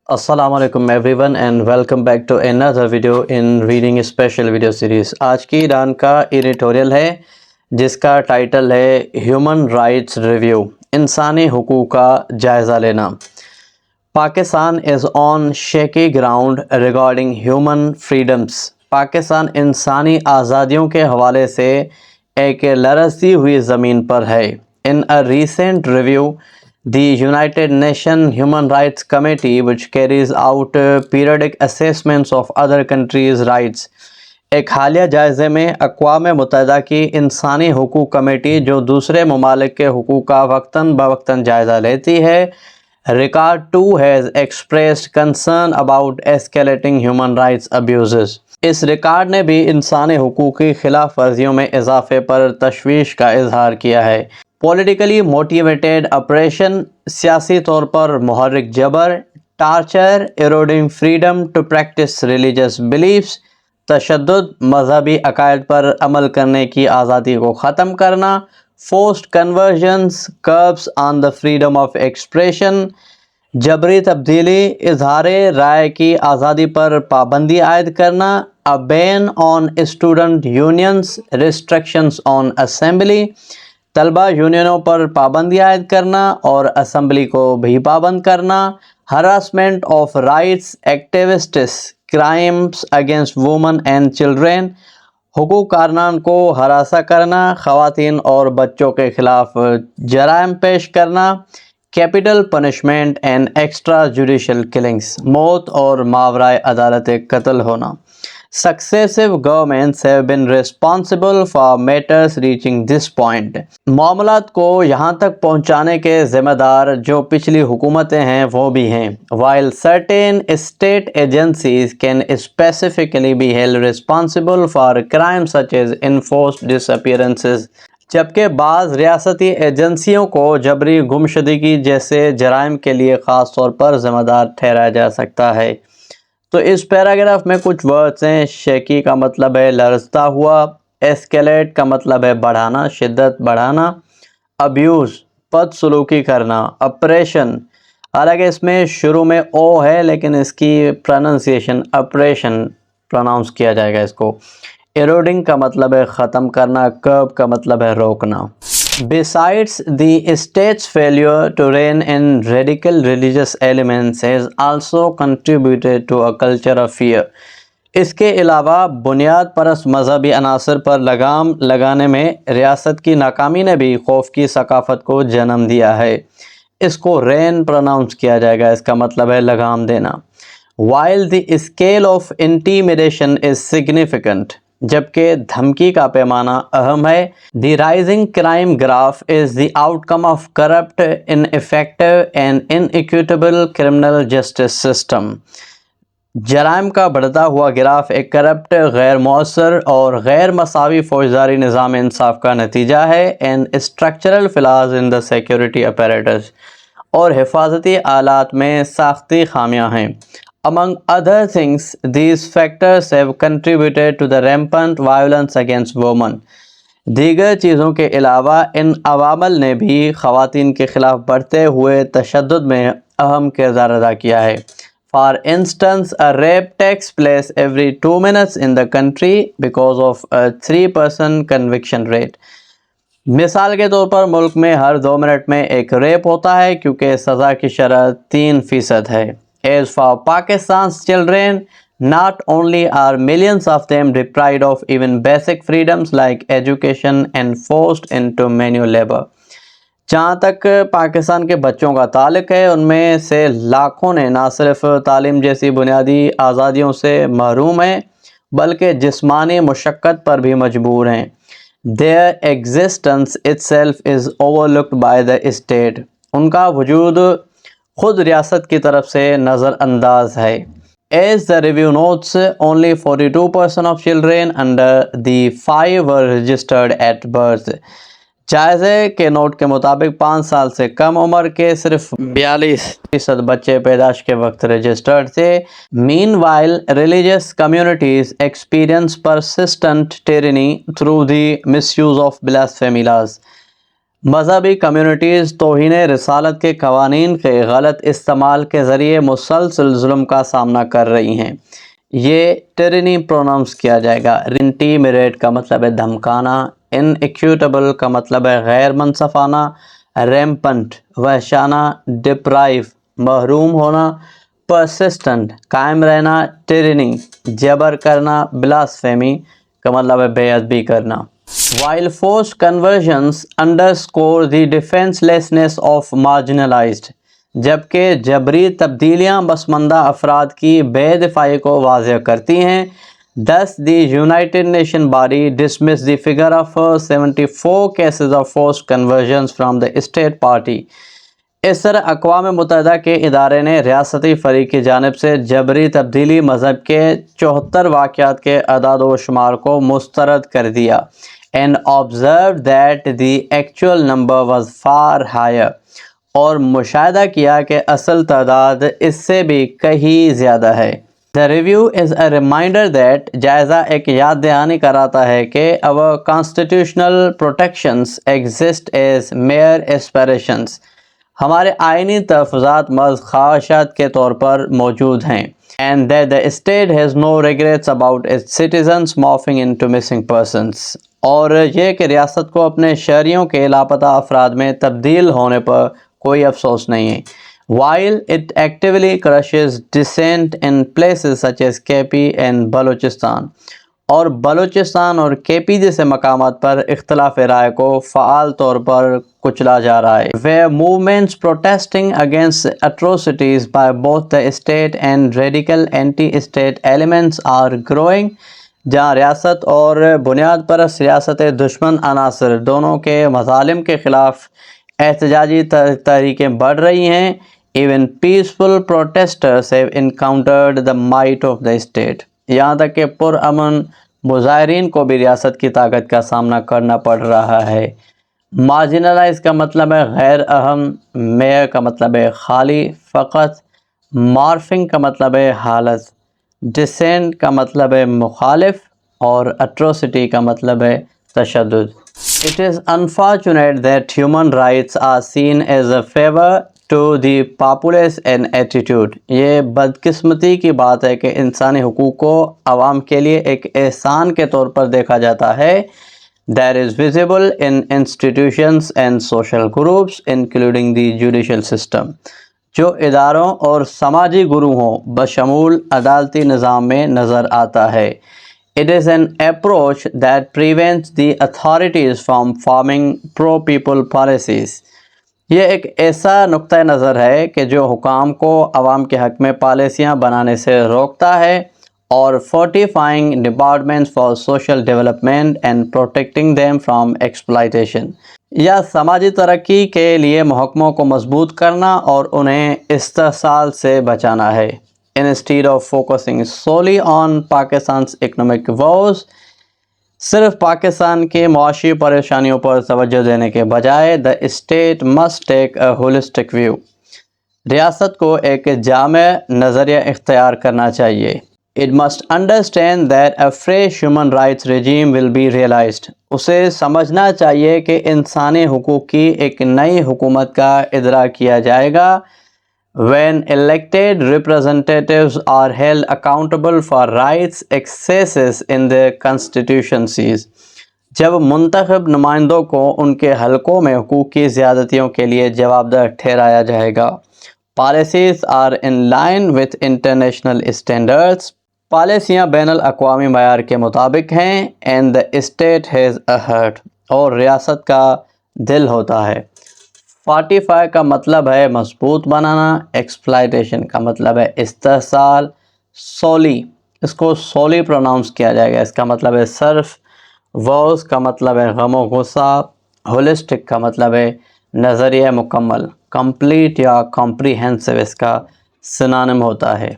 السلام علیکم everyone and welcome back to another video in reading special video series. آج کی ایران کا ایڈیٹوریل ہے جس کا ٹائٹل ہے ہیومن رائٹس ریویو، انسانی حقوق کا جائزہ لینا۔ Pakistan is on shaky ground regarding human freedoms. Pakistan انسانی آزادیوں کے حوالے سے ایک لرزتی ہوئی زمین پر ہے۔ ان a recent review, the United Nations Human Rights Committee, which carries out periodic assessments of other countries' rights، ایک حالیہ جائزے میں اقوام متحدہ کی انسانی حقوق کمیٹی جو دوسرے ممالک کے حقوق کا وقتاً بوقتاً جائزہ لیتی ہے، Record 2 has expressed concern about escalating human rights abuses۔ Us record نے بھی انسانی حقوق کی خلاف ورزیوں میں اضافے پر تشویش کا اظہار کیا ہے۔ پولیٹیکلی موٹیویٹڈ اپریشن، سیاسی طور پر محرک جبر، torture, eroding freedom to practice religious beliefs, تشدد، مذہبی عقائد پر عمل کرنے کی آزادی کو ختم کرنا، forced conversions, curbs on the freedom of expression, جبری تبدیلی، اظہار رائے کی آزادی پر پابندی عائد کرنا، a ban on student unions، restrictions on assembly، طلبہ یونینوں پر پابندی عائد کرنا اور اسمبلی کو بھی پابند کرنا، harassment of rights activists، crimes against women and children، حقوق کارنان کو ہراساں کرنا، خواتین اور بچوں کے خلاف جرائم پیش کرنا، capital punishment and extra judicial killings, موت اور ماورائے عدالت قتل ہونا۔ Successive governments have been responsible for matters reaching this point۔ معاملات کو یہاں تک پہنچانے کے ذمہ دار جو پچھلی حکومتیں ہیں وہ بھی ہیں۔ While certain state agencies can specifically be held responsible for crimes such as enforced disappearances، جبکہ بعض ریاستی ایجنسیوں کو جبری گمشدگی جیسے جرائم کے لیے خاص طور پر ذمہ دار ٹھہرایا جا سکتا ہے۔ تو اس پیراگراف میں کچھ ورڈز ہیں۔ شیکی کا مطلب ہے لرزتا ہوا، ایسکیلیٹ کا مطلب ہے بڑھانا، شدت بڑھانا، ابیوز بد سلوکی کرنا، اپریشن، حالانکہ اس میں شروع میں او ہے لیکن اس کی پروننسیشن اپریشن پروناؤنس کیا جائے گا اس کو۔ ایروڈنگ کا مطلب ہے ختم کرنا، کرب کا مطلب ہے روکنا۔ Besides, the state's failure to rein in radical religious elements has also contributed to a culture of fear۔ اس کے علاوہ بنیاد پرست مذہبی عناصر پر لگام لگانے میں ریاست کی ناکامی نے بھی خوف کی ثقافت کو جنم دیا ہے۔ اس کو رین پروناؤنس کیا جائے گا، اس کا مطلب ہے لگام دینا۔ While the scale of intimidation is significant، جبکہ دھمکی کا پیمانہ اہم ہے۔ The rising crime graph is the outcome of corrupt, ineffective and inequitable criminal justice system۔ جرائم کا بڑھتا ہوا گراف ایک کرپٹ، غیر مؤثر اور غیر مساوی فوجداری نظام انصاف کا نتیجہ ہے۔ and structural flaws in the security apparatus، اور حفاظتی آلات میں ساختی خامیاں ہیں۔ Among other things, these factors have contributed to the rampant violence against women۔ دیگر چیزوں کے علاوہ ان عوامل نے بھی خواتین کے خلاف بڑھتے ہوئے تشدد میں اہم کردار ادا کیا ہے۔ For instance, a rape takes place every 2 minutes in the country because of a 3% conviction rate۔ مثال کے طور پر ملک میں ہر 2 منٹ میں ایک ریپ ہوتا ہے کیونکہ سزا کی شرح 3% ہے۔ As for Pakistan's children, not only are millions of them deprived of even basic freedoms like education and forced into manual labor۔ جہاں تک پاکستان کے بچوں کا تعلق ہے، ان میں سے لاکھوں نے نہ صرف تعلیم جیسی بنیادی آزادیوں سے محروم ہیں بلکہ جسمانی مشقت پر بھی مجبور ہیں۔ Their existence itself is overlooked by the state۔ ان کا وجود خود ریاست کی طرف سے نظر انداز ہے۔ As the review notes, only 42% of children under the 5 were registered at birth۔ جائزے کے نوٹ کے مطابق 5 سال سے کم عمر کے صرف 42% بچے پیدائش کے وقت رجسٹرڈ تھے۔ Meanwhile, religious communities experience persistent tyranny through the misuse of blasphemy laws۔ مذہبی کمیونٹیز توہین رسالت کے قوانین کے غلط استعمال کے ذریعے مسلسل ظلم کا سامنا کر رہی ہیں۔ یہ ٹرینی پروناؤنس کیا جائے گا۔ انٹیمیڈیٹ کا مطلب ہے دھمکانا، انیکوٹیبل کا مطلب ہے غیر منصفانہ، ریمپنٹ وحشانہ، ڈپرائیو محروم ہونا، پرسسٹنٹ قائم رہنا، ٹرینی جبر کرنا، بلاسفیمی کا مطلب ہے بے ادبی کرنا۔ While forced conversions underscore the defenselessness of marginalized، جبکہ جبری تبدیلیاں پسماندہ افراد کی بے دفاعی کو واضح کرتی ہیں۔ Thus the United Nations body dismissed the figure of 74 cases of forced conversions from the state party۔ اس طرح اقوام متحدہ کے ادارے نے ریاستی فریق کی جانب سے جبری تبدیلی مذہب کے 74 واقعات کے اعداد و شمار کو مسترد کر دیا and observed that the actual number was far higher، اور مشاہدہ کیا کہ اصل تعداد اس سے بھی کہیں زیادہ ہے۔ The review is a reminder that جائزہ ایک یاد دہانی کراتا ہے کہ our constitutional protections exist as mere aspirations، ہمارے آئینی تحفظات محض خواہشات کے طور پر موجود ہیں، and that the state has no regrets about its citizens morphing into missing persons، اور یہ کہ ریاست کو اپنے شہریوں کے لاپتہ افراد میں تبدیل ہونے پر کوئی افسوس نہیں ہے۔ While it actively crushes dissent in places such as KP and Balochistan, اور بلوچستان اور کے پی جیسے مقامات پر اختلاف رائے کو فعال طور پر کچلا جا رہا ہے۔ Where movements protesting against atrocities by both the state and radical anti-state elements are growing، جہاں ریاست اور بنیاد پر سیاست دشمن عناصر دونوں کے مظالم کے خلاف احتجاجی تحریکیں بڑھ رہی ہیں۔ Even peaceful protesters have encountered the might of the state، یہاں تک کہ پرامن مظاہرین کو بھی ریاست کی طاقت کا سامنا کرنا پڑ رہا ہے۔ مارجنلائز کا مطلب ہے غیر اہم، میئر کا مطلب ہے خالی، فقط، مارفنگ کا مطلب ہے حالت، ڈسینٹ کا مطلب ہے مخالف، اور اٹروسٹی کا مطلب ہے تشدد۔ It is unfortunate that human rights are seen as a favor to the populace and attitude، یہ بدقسمتی کی بات ہے کہ انسانی حقوق کو عوام کے لیے ایک احسان کے طور پر دیکھا جاتا ہے۔ That is visible in institutions and social groups including the judicial system، جو اداروں اور سماجی گروہوں بشمول عدالتی نظام میں نظر آتا ہے۔ It is an approach that prevents the authorities from forming pro-people policies، یہ ایک ایسا نقطہ نظر ہے کہ جو حکام کو عوام کے حق میں پالیسیاں بنانے سے روکتا ہے، اور fortifying departments for social development and protecting them from exploitation، یا سماجی ترقی کے لیے محکموں کو مضبوط کرنا اور انہیں استحصال سے بچانا ہے۔ Instead of focusing solely on Pakistan's economic woes، صرف پاکستان کے معاشی پریشانیوں پر توجہ دینے کے بجائے the state must take a holistic view، ریاست کو ایک جامع نظریہ اختیار کرنا چاہیے۔ It must understand that a fresh human rights regime will be realized، اسے سمجھنا چاہیے کہ انسانی حقوق کی ایک نئی حکومت کا ادراک کیا جائے گا۔ When elected representatives are held accountable for rights excesses in their constituencies، جب منتخب نمائندوں کو ان کے حلقوں میں حقوق کی زیادتیوں کے لیے جواب دہ ٹھہرایا جائے گا۔ Policies are in line with international standards، پالیسیاں بین الاقوامی معیار کے مطابق ہیں۔ And the state has a heart، اور ریاست کا دل ہوتا ہے۔ Fortify کا مطلب ہے مضبوط بنانا، ایکسپلائٹیشن کا مطلب ہے استحصال، سولی، اس کو سولی پروناؤنس کیا جائے گا، اس کا مطلب ہے صرف، ووز کا مطلب ہے غم و غصہ، ہولسٹک کا مطلب ہے نظریہ مکمل، کمپلیٹ یا کمپریہنسو اس کا سنانم ہوتا ہے۔